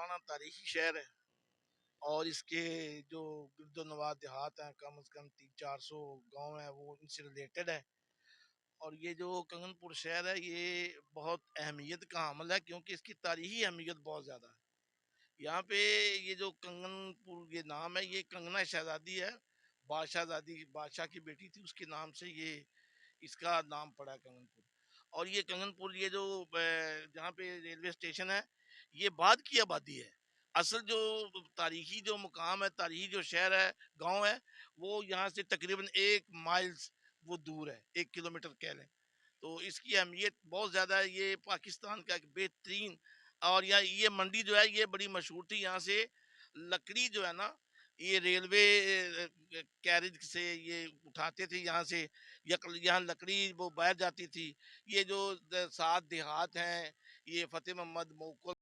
पुराना तारीखी शहर है और इसके जो गिरद नवाह देहात हैं कम से कम 300-400 गांव हैं वो इनसे रिलेटेड है। और ये जो कंगनपुर शहर है ये बहुत अहमियत का हामिल है क्योंकि इसकी तारीखी अहमियत बहुत ज़्यादा है। यहाँ पे ये जो कंगनपुर ये नाम है ये कंगना शहजादी है, बादशाहजादी बादशाह की बेटी थी उसके नाम से ये इसका नाम पड़ा है कंगनपुर। और ये कंगनपुर ये जो जहाँ पे रेलवे स्टेशन है ये बाद की आबादी है। असल जो तारीखी जो मुकाम है, तारीखी जो शहर है, गांव है, वो यहाँ से तकरीबन 1 माइल्स वो दूर है, 1 किलोमीटर कह लें। तो इसकी अहमियत बहुत ज़्यादा है। ये पाकिस्तान का एक बेहतरीन और यहाँ ये मंडी जो है ये बड़ी मशहूर थी। यहाँ से लकड़ी जो है ना ये रेलवे कैरेज से ये उठाते थे यहाँ से, यहाँ लकड़ी वो बाहर जाती थी। ये जो 7 देहात हैं, ये फतेह मोहम्मद, मोको